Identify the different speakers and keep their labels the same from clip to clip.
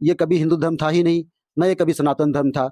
Speaker 1: ये कभी हिंदू धर्म था ही नहीं, न ये कभी सनातन धर्म था।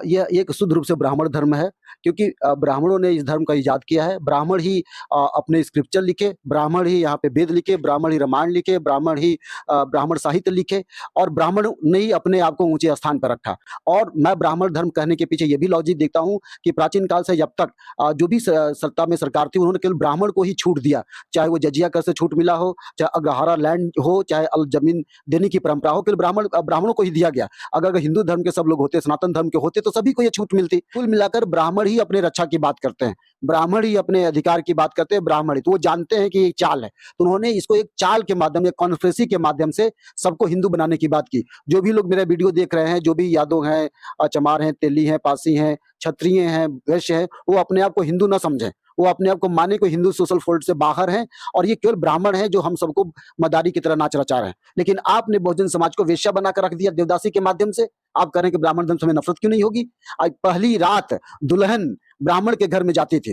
Speaker 1: यह एक शुद्ध रूप से ब्राह्मण धर्म है, क्योंकि ब्राह्मणों ने इस धर्म का इजाद किया है। ब्राह्मण ही अपने स्क्रिप्चर लिखे, ब्राह्मण ही यहाँ पे वेद लिखे, ब्राह्मण ही रामायण लिखे, ब्राह्मण ही ब्राह्मण साहित्य लिखे, और ब्राह्मण ने ही अपने आप को ऊंचे स्थान पर रखा। और मैं ब्राह्मण धर्म कहने के पीछे ये भी लॉजिक देखता हूँ कि प्राचीन काल से जब तक जो भी सत्ता में सरकार थी, उन्होंने केवल ब्राह्मण को ही छूट दिया, चाहे वो जजिया कर से छूट मिला हो, चाहे अग्रहारा लैंड हो, चाहे जमीन देने की परंपरा हो, केवल ब्राह्मणों को ही दिया गया। अगर हिंदू धर्म के सब लोग होते, सनातन धर्म के होते, तो सभी को ये छूट मिलती। कुल मिलाकर ब्राह्मण ही अपने रक्षा की बात करते हैं, ब्राह्मण ही अपने अधिकार की बात करते हैं, ब्राह्मण ही तो वो जानते हैं कि ये चाल है, तो उन्होंने इसको एक चाल के माध्यम, एक कॉन्स्पिरेसी के माध्यम से सबको हिंदू बनाने की बात की। जो भी लोग मेरा वीडियो देख रहे हैं, जो भी यादव हैं, चमार हैं, तेली हैं, पासी हैं, क्षत्रिय हैं, वैश्य हैं, वो अपने आप को हिंदू न समझें, वो अपने आप को माने को हिंदू सोशल फोल्ड से बाहर हैं, और ये केवल ब्राह्मण हैं जो हम सबको मदारी की तरह नाच रचा रहे हैं। लेकिन आपने बहुजन समाज को वेश्या बनाकर रख दिया देवदासी के माध्यम से। आप कह रहे हैं कि ब्राह्मण धर्म से हमें नफरत क्यों नहीं होगी? आज पहली रात दुल्हन ब्राह्मण के घर में जाती थी,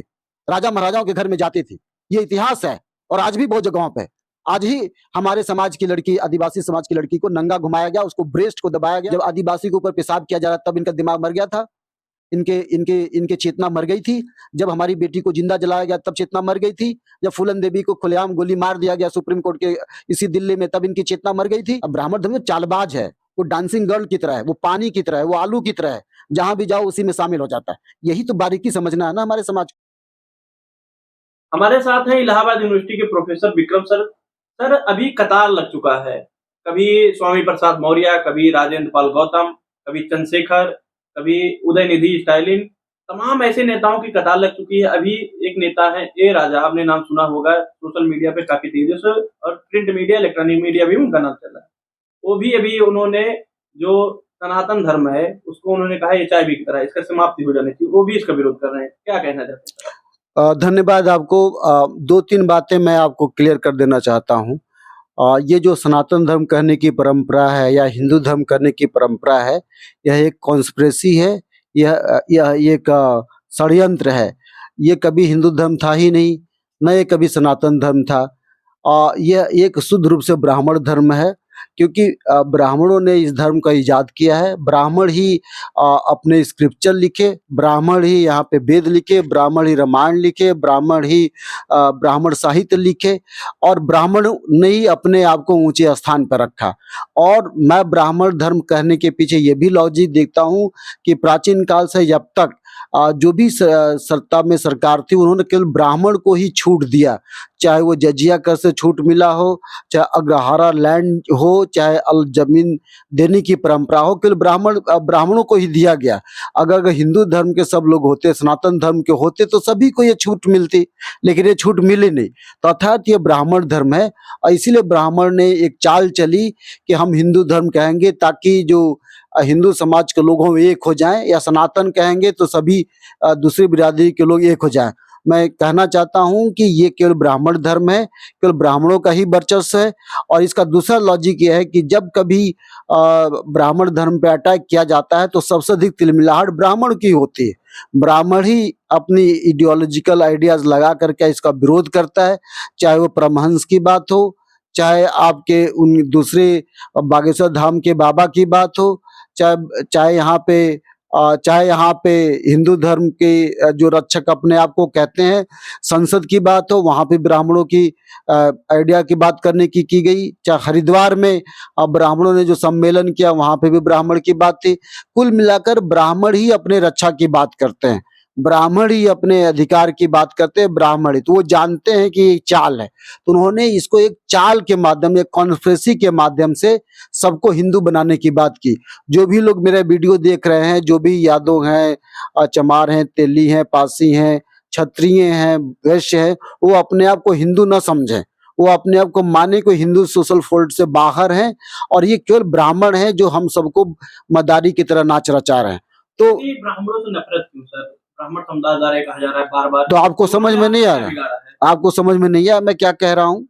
Speaker 1: राजा महाराजाओं के घर में जाती थी, ये इतिहास है। और आज भी बहुत जगहों पे, आज ही हमारे समाज की लड़की, आदिवासी समाज की लड़की को नंगा घुमाया गया, उसको ब्रेस्ट को दबाया गया। जब आदिवासी के ऊपर पेशाब किया जा रहा तब इनका दिमाग मर गया था, इनके इनके इनके चेतना मर गई थी। जब हमारी बेटी को जिंदा जलाया गया तब चेतना मर गई थी। जब फूलन देवी को खुलेआम गोली मार दिया गया सुप्रीम कोर्ट के इसी दिल्ली में, तब इनकी चेतना मर गई थी। अब ब्राह्मण धर्म में चालबाज है, वो डांसिंग गर्ल की तरह है, वो पानी की तरह है, वो आलू की तरह है, जहां भी जाओ उसी में शामिल हो जाता है। यही तो बारीकी समझना है ना हमारे समाज को।
Speaker 2: हमारे साथ हैं इलाहाबाद यूनिवर्सिटी के प्रोफेसर विक्रम सर। सर, अभी कतार लग चुका है, कभी स्वामी प्रसाद मौर्य, कभी राजेंद्र पाल गौतम, कभी चंद्रशेखर, कभी उदयनिधि स्टालिन, तमाम ऐसे नेताओं की कतार लग चुकी है। अभी एक नेता है ए राजा, आपने नाम सुना होगा, सोशल मीडिया पे काफी तेजी से, और प्रिंट मीडिया, इलेक्ट्रॉनिक मीडिया भी उनका नाम चल रहा है। वो भी अभी उन्होंने जो सनातन धर्म है उसको उन्होंने कहा एचआईवी की तरह इसका समाप्ति हो जानी चाहिए, वो भी इसका विरोध कर रहे हैं। क्या कहना चाहते हैं?
Speaker 1: धन्यवाद आपको। 2-3 बातें मैं आपको क्लियर कर देना चाहता हूँ। ये जो सनातन धर्म कहने की परंपरा है या हिंदू धर्म कहने की परंपरा है, यह एक कॉन्स्पिरेसी है, यह एक षड्यंत्र है। ये कभी हिंदू धर्म था ही नहीं, न ये कभी सनातन धर्म था। यह एक शुद्ध रूप से ब्राह्मण धर्म है, क्योंकि ब्राह्मणों ने इस धर्म का इजाद किया है। ब्राह्मण ही अपने स्क्रिप्चर लिखे, ब्राह्मण ही यहाँ पे वेद लिखे, ब्राह्मण ही रामायण लिखे, ब्राह्मण ही ब्राह्मण साहित्य लिखे, और ब्राह्मण ने ही अपने आप को ऊंचे स्थान पर रखा। और मैं ब्राह्मण धर्म कहने के पीछे ये भी लॉजिक देखता हूँ कि प्राचीन काल से जब तक जो भी सत्ता में सरकार थी, उन्होंने केवल ब्राह्मण को ही छूट दिया, चाहे वो जजिया कर से छूट मिला हो, चाहे अग्रहारा लैंड हो, चाहे अल जमीन देने की परंपरा हो, केवल ब्राह्मणों को ही दिया गया। अगर हिंदू धर्म के सब लोग होते, सनातन धर्म के होते, तो सभी को ये छूट मिलती, लेकिन ये छूट मिली नहीं। तो अर्थात ये ब्राह्मण धर्म है, और इसीलिए ब्राह्मण ने एक चाल चली कि हम हिंदू धर्म कहेंगे ताकि जो हिंदू समाज के लोग हों एक हो जाएं, या सनातन कहेंगे तो सभी दूसरी बिरादरी के लोग एक हो जाएं। मैं कहना चाहता हूं कि ये केवल ब्राह्मण धर्म है, केवल ब्राह्मणों का ही वर्चस्व है। और इसका दूसरा लॉजिक ये है कि जब कभी ब्राह्मण धर्म पे अटैक किया जाता है तो सबसे अधिक तिलमिलाहट ब्राह्मण की होती है। ब्राह्मण ही अपनी इडियोलॉजिकल आइडियाज लगा करके इसका विरोध करता है, चाहे वो परमहंस की बात हो, चाहे आपके उन दूसरे बागेश्वर धाम के बाबा की बात हो, चाहे चाहे यहाँ पे हिंदू धर्म के जो रक्षक अपने आप को कहते हैं संसद की बात हो, वहां पे ब्राह्मणों की आइडिया की बात करने की गई। चाहे हरिद्वार में ब्राह्मणों ने जो सम्मेलन किया, वहां पे भी ब्राह्मण की बात थी। कुल मिलाकर ब्राह्मण ही अपने रक्षा की बात करते हैं, ब्राह्मण ही अपने अधिकार की बात करते हैं, ब्राह्मण ही तो वो जानते हैं कि ये चाल है, तो उन्होंने इसको एक चाल के माध्यम, एक कॉन्स्पिरेसी के माध्यम से सबको हिंदू बनाने की बात की। जो भी लोग मेरा वीडियो देख रहे हैं, जो भी यादव हैं, चमार हैं, तेली हैं, पासी हैं, क्षत्रिय हैं, वैश्य हैं, वो अपने आप को हिंदू न समझें, वो अपने आप को माने को हिंदू सोशल फोल्ड से बाहर हैं, और ये केवल ब्राह्मण हैं जो हम सबको मदारी की तरह नाच रचा रहे हैं। तो
Speaker 2: ब्राह्मणों से नफरत क्यों सर? ब्राह्मण समुदाय कहा जा रहा है बार बार,
Speaker 1: तो आपको समझ में नहीं आ रहा? आपको समझ में नहीं आया मैं क्या कह रहा हूँ?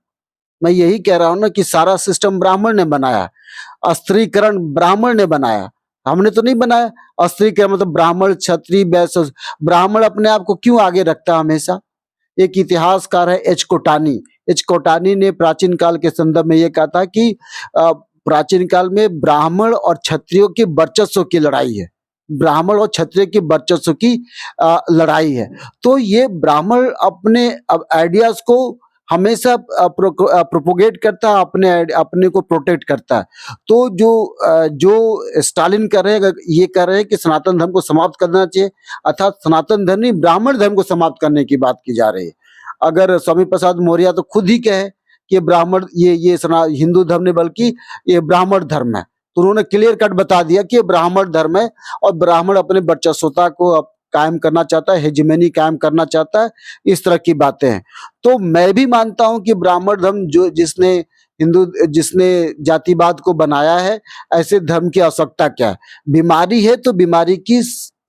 Speaker 1: मैं यही कह रहा हूँ ना कि सारा सिस्टम ब्राह्मण ने बनाया, स्त्रीकरण ब्राह्मण ने बनाया, हमने तो नहीं बनाया। स्त्रीकरण मतलब ब्राह्मण, क्षत्रिय, वैश्य। ब्राह्मण अपने आप को क्यों आगे रखता है हमेशा? एक इतिहासकार है एच कोटानी ने प्राचीन काल के संदर्भ में ये कहा था कि प्राचीन काल में ब्राह्मण और क्षत्रियों की वर्चस्व की लड़ाई है। ब्राह्मण और क्षत्रिय की वर्चस्व की लड़ाई है। तो ये ब्राह्मण अपने आइडियाज को हमेशा प्रोपोगेट करता है, अपने को प्रोटेक्ट करता है। तो जो स्टालिन कर रहे हैं, ये कर रहे हैं कि सनातन धर्म को समाप्त करना चाहिए, अर्थात सनातन धर्म नहीं, ब्राह्मण धर्म को समाप्त करने की बात की जा रही है। अगर स्वामी प्रसाद मौर्य तो खुद ही कहे कि ब्राह्मण ये हिंदू धर्म नहीं बल्कि ये ब्राह्मण धर्म है, तो उन्होंने क्लियर कट बता दिया कि ये ब्राह्मण धर्म है और ब्राह्मण अपने वर्चस्वता को अब कायम करना चाहता है, हेजेमनी कायम करना चाहता है, इस तरह की बातें हैं। तो मैं भी मानता हूं कि ब्राह्मण धर्म जिसने जातिवाद को बनाया है, ऐसे धर्म की आवश्यकता क्या है? बीमारी है तो बीमारी की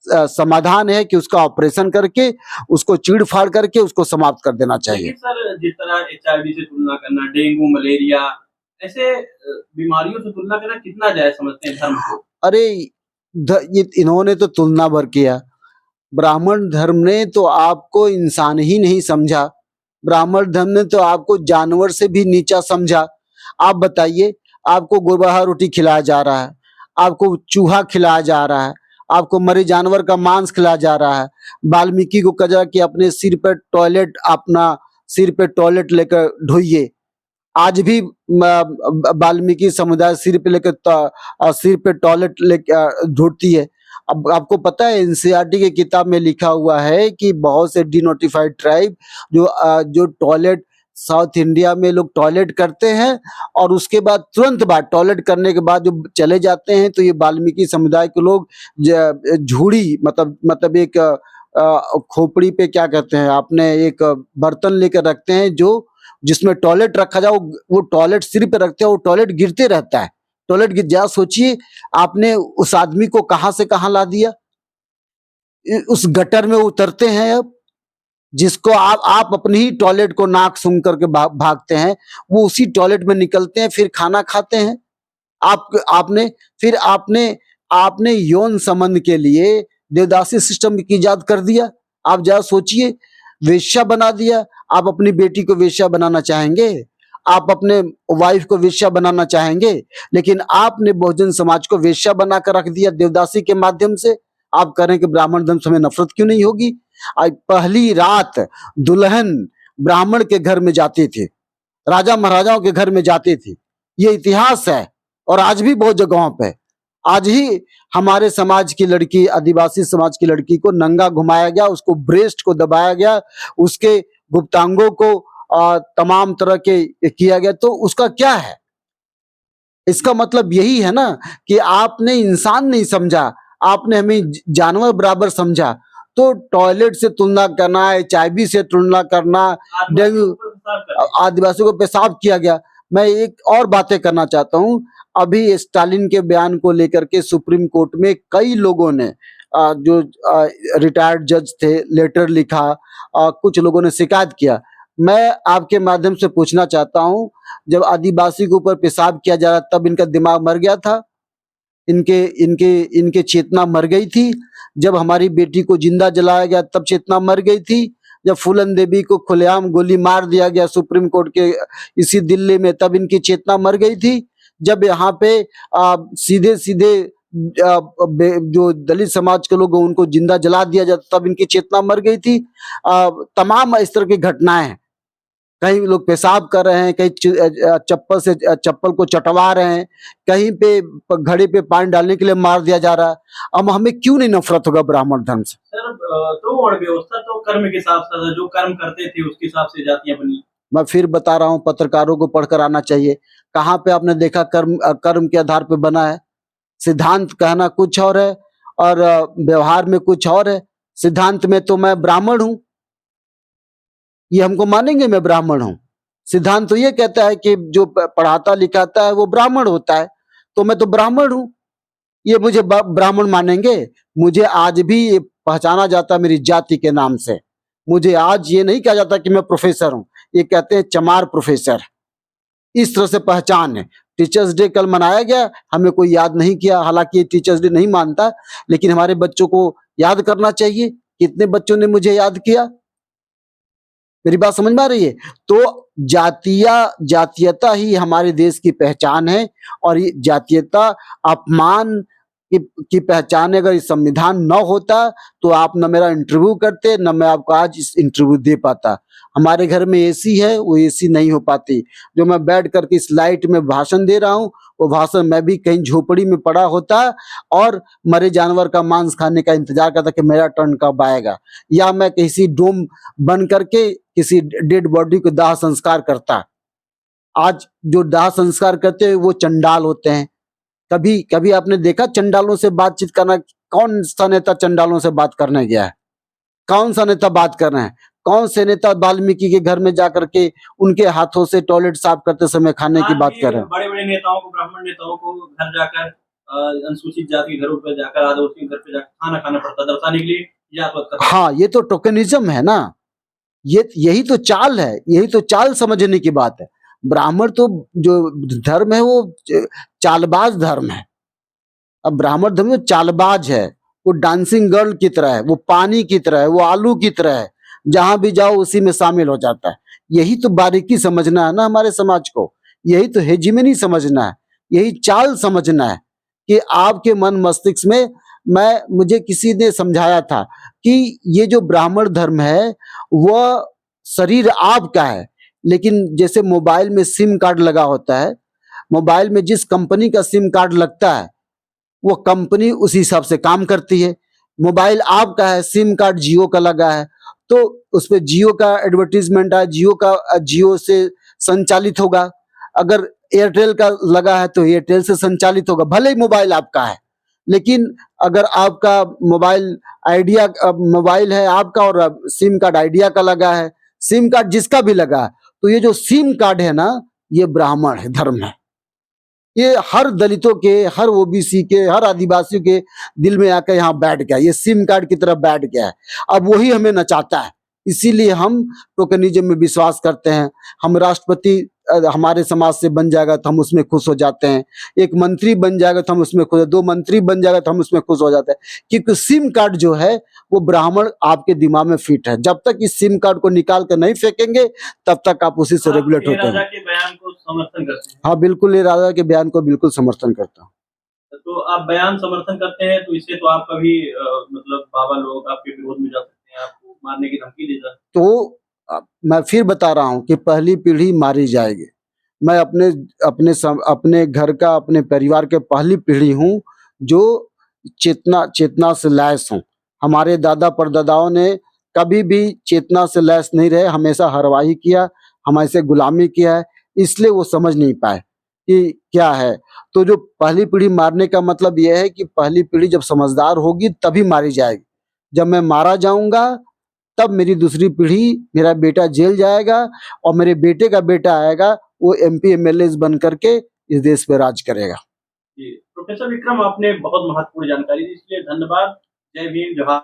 Speaker 1: समाधान है कि उसका ऑपरेशन करके, उसको चीड़ फाड़ करके उसको समाप्त कर देना चाहिए।
Speaker 2: सर, जिस तरह HIV से तुलना करना, डेंगू, मलेरिया ऐसे बीमारियों से तुलना करना कितना जायज समझते हैं धर्म को?
Speaker 1: अरे इन्होंने तो तुलना भर किया। ब्राह्मण धर्म ने तो आपको इंसान ही नहीं समझा, ब्राह्मण धर्म ने तो आपको जानवर से भी नीचा समझा। आप बताइए, आपको गोबहा रोटी खिलाया जा रहा है, आपको चूहा खिलाया जा रहा है, आपको मरे जानवर का मांस खिलाया जा रहा है। वाल्मीकि को कहा कि अपने सिर पे टॉयलेट लेकर ढोइए। आज भी वाल्मीकि समुदाय सिर पे टॉयलेट लेकर ढूंढती है। अब आपको पता है एनसीईआरटी की किताब में लिखा हुआ है कि बहुत से डिनोटिफाइड ट्राइब जो टॉयलेट, साउथ इंडिया में लोग टॉयलेट करते हैं और उसके बाद तुरंत बाद टॉयलेट करने के बाद जो चले जाते हैं, तो ये वाल्मीकि समुदाय के लोग झूड़ी मतलब एक खोपड़ी पे क्या कहते हैं आपने, एक बर्तन लेकर रखते हैं जो जिसमें टॉयलेट रखा जाए, वो टॉयलेट सिर पे रखते हैं, वो टॉयलेट गिरते रहता है। टॉयलेट गिर जा, सोचिए आपने उस आदमी को कहां से कहां ला दिया। उस गटर में उतरते हैं अब, जिसको आप अपनी ही टॉयलेट को नाक सूंघ करके भागते हैं, वो उसी टॉयलेट में निकलते हैं, फिर खाना खाते हैं। आपने यौन संबंध के लिए देवदासी सिस्टम की इजाद कर दिया। आप जरा सोचिए, वेश्या बना दिया। आप अपनी बेटी को वेश्या बनाना चाहेंगे, आप अपने वाइफ को वेश्या बनाना चाहेंगे, लेकिन आपने बहुजन समाज को वेश्या बनाकर रख दिया देवदासी के माध्यम से। आप करें कि ब्राह्मण धर्म से हमें नफरत क्यों नहीं होगी? आज पहली रात दुल्हन ब्राह्मण के घर में जाती थी, राजा महाराजाओं के घर में जाती थी, ये इतिहास है। और आज भी बहुत जगहों पे, आज ही हमारे समाज की लड़की, आदिवासी समाज की लड़की को नंगा घुमाया गया, उसको ब्रेस्ट को दबाया गया, उसके गुप्तांगों को तमाम तरह के किया गया। तो उसका क्या है? इसका मतलब यही है ना कि आपने इंसान नहीं समझा, आपने हमें जानवर बराबर समझा। तो टॉयलेट से तुलना करना, HIV से तुलना करना, डेंगू, आदिवासियों को पेशाब किया गया। मैं एक और बातें करना चाहता हूं। अभी स्टालिन के बयान को लेकर के सुप्रीम कोर्ट में कई लोगों ने, जो रिटायर्ड जज थे, लेटर लिखा, कुछ लोगों ने शिकायत किया। मैं आपके माध्यम से पूछना चाहता हूं, जब आदिवासी के ऊपर पेशाब किया जा रहा तब इनका दिमाग मर गया था? इनके चेतना मर गई थी? जब हमारी बेटी को जिंदा जलाया गया तब चेतना मर गई थी? जब फूलन देवी को खुलेआम गोली मार दिया गया सुप्रीम कोर्ट के इसी दिल्ली में, तब इनकी चेतना मर गई थी? जब यहाँ पे सीधे सीधे जो दलित समाज के लोग उनको जिंदा जला दिया जाता तब इनकी चेतना मर गई थी? तमाम इस तरह की घटनाएं, कहीं लोग पेशाब कर रहे हैं, कहीं चप्पल को चटवा रहे हैं, कहीं पे घड़े पे पानी डालने के लिए मार दिया जा रहा है। अब हमें क्यों नहीं नफरत होगा ब्राह्मण धर्म से?
Speaker 2: सर, तो वर्ण व्यवस्था तो कर्म के हिसाब से, जो कर्म करते थे उसके हिसाब से जातियां बनी।
Speaker 1: मैं फिर बता रहा हूँ, पत्रकारों को पढ़कर आना चाहिए। कहाँ पे आपने देखा कर्म के आधार पे बना है? सिद्धांत कहना कुछ और है और व्यवहार में कुछ और है। सिद्धांत में तो मैं ब्राह्मण हूं, ये हमको मानेंगे मैं ब्राह्मण हूं। सिद्धांत तो ये कहता है कि जो पढ़ाता लिखाता है वो ब्राह्मण होता है, तो मैं तो ब्राह्मण हूं, ये मुझे ब्राह्मण मानेंगे? मुझे आज भी पहचाना जाता मेरी जाति के नाम से। मुझे आज ये नहीं कहा जाता कि मैं प्रोफेसर हूं, ये कहते हैं चमार प्रोफेसर। इस तरह से पहचान है। टीचर्स डे कल मनाया गया, हमें कोई याद नहीं किया, हालांकि ये टीचर्स डे नहीं मानता, लेकिन हमारे बच्चों को याद करना चाहिए। कितने बच्चों ने मुझे याद किया? मेरी बात समझ में आ रही है? तो जातीयता ही हमारे देश की पहचान है और ये जातीयता अपमान की पहचान है। अगर ये संविधान न होता तो आप न मेरा इंटरव्यू करते, न मैं आपको आज इस इंटरव्यू दे पाता। हमारे घर में एसी है, वो एसी नहीं हो पाती। जो मैं बैठ करके इस लाइट में भाषण दे रहा हूँ, वो भाषण मैं भी कहीं झोपड़ी में पड़ा होता और मरे जानवर का मांस खाने का इंतजार करता कि मेरा टर्न कब आएगा, या मैं किसी डोम बन करके किसी डेड बॉडी को दाह संस्कार करता। आज जो दाह संस्कार करते हैं वो चंडाल होते हैं। कभी कभी आपने देखा चंडालों से बातचीत करना? कौन सा नेता चंडालों से बात करने गया है? कौन सा नेता बात कर रहे हैं? कौन से नेता वाल्मीकि के घर में जाकर के उनके हाथों से टॉयलेट साफ करते समय खाने की
Speaker 2: आज
Speaker 1: बात
Speaker 2: भी
Speaker 1: कर रहे हैं?
Speaker 2: बड़े-बड़े नेताओं को, ब्राह्मण नेताओं को घर जाकर अनुसूचित जाति के घरों पे जाकर, आदिवासियों के घर पे जाकर खाना खाना पड़ता है, दर्शाने के लिए जात-पात का।
Speaker 1: हाँ, ये तो टोकनिज्म है ना। यही तो चाल है, यही तो चाल समझने की बात है। ब्राह्मण तो जो धर्म है वो चालबाज धर्म है। अब ब्राह्मण धर्म में चालबाज है, वो डांसिंग गर्ल की तरह है, वो पानी की तरह है, वो आलू की तरह है, जहां भी जाओ उसी में शामिल हो जाता है। यही तो बारीकी समझना है ना हमारे समाज को, यही तो हेजिमनी समझना है, यही चाल समझना है कि आपके मन मस्तिष्क में मुझे किसी ने समझाया था कि ये जो ब्राह्मण धर्म है वह शरीर आपका है, लेकिन जैसे मोबाइल में सिम कार्ड लगा होता है, मोबाइल में जिस कंपनी का सिम कार्ड लगता है वो कंपनी उसी हिसाब से काम करती है। मोबाइल आपका है, सिम कार्ड जियो का लगा है, तो उस पे जियो का एडवर्टीजमेंट है, जियो से संचालित होगा। अगर एयरटेल का लगा है तो एयरटेल से संचालित होगा, भले ही मोबाइल आपका है। लेकिन अगर आपका मोबाइल है आपका और सिम कार्ड आइडिया का लगा है, सिम कार्ड जिसका भी लगा है, तो ये जो सिम कार्ड है ना, ये ब्राह्मण है, धर्म है। ये हर दलितों के, हर ओबीसी के, हर आदिवासियों के दिल में आकर यहाँ बैठ गया, ये सिम कार्ड की तरफ बैठ गया है। अब वही हमें नचाता है, इसीलिए हम टोकनिज्म में विश्वास करते हैं। हम राष्ट्रपति हमारे समाज से बन जाएगा तो हम उसमें खुश हो जाते हैं, एक मंत्री बन जाएगा तो हम उसमें खुश, 2 मंत्री बन जाएगा तो हम उसमें खुश हो जाते हैं, क्योंकि सिम कार्ड जो है वो ब्राह्मण आपके दिमाग में फिट है। जब तक इस सिम कार्ड को निकाल कर नहीं फेंकेंगे तब तक आप उसी से रेगुलेट होते
Speaker 2: राजा
Speaker 1: हैं।
Speaker 2: के बयान को समर्थन करते हैं।
Speaker 1: हाँ बिल्कुल, ये राजा के बयान को बिल्कुल समर्थन करता हूँ।
Speaker 2: तो आप बयान समर्थन करते हैं, तो इससे तो आपका भी मतलब बाबा लोग आपके विरोध में जा सकते हैं, आपको मारने की धमकी दे सकते हैं।
Speaker 1: तो मैं फिर बता रहा हूँ कि पहली पीढ़ी मारी जाएगी। मैं अपने घर का, अपने परिवार के पहली पीढ़ी हूँ जो चेतना से लैस हूँ। हमारे दादा परदादाओं ने कभी भी चेतना से लैस नहीं रहे, हमेशा हरवाही किया, हमारे गुलामी किया है, इसलिए वो समझ नहीं पाए कि क्या है। तो जो पहली पीढ़ी मारने का मतलब यह है कि पहली पीढ़ी जब समझदार होगी तभी मारी जाएगी। जब मैं मारा जाऊंगा तब मेरी दूसरी पीढ़ी, मेरा बेटा जेल जाएगा और मेरे बेटे का बेटा आएगा, वो एमपी एमएलए बन करके इस देश पे राज करेगा।
Speaker 2: जी, प्रोफेसर विक्रम, आपने बहुत महत्वपूर्ण जानकारी दी, इसलिए धन्यवाद। जय भीम, जोहार।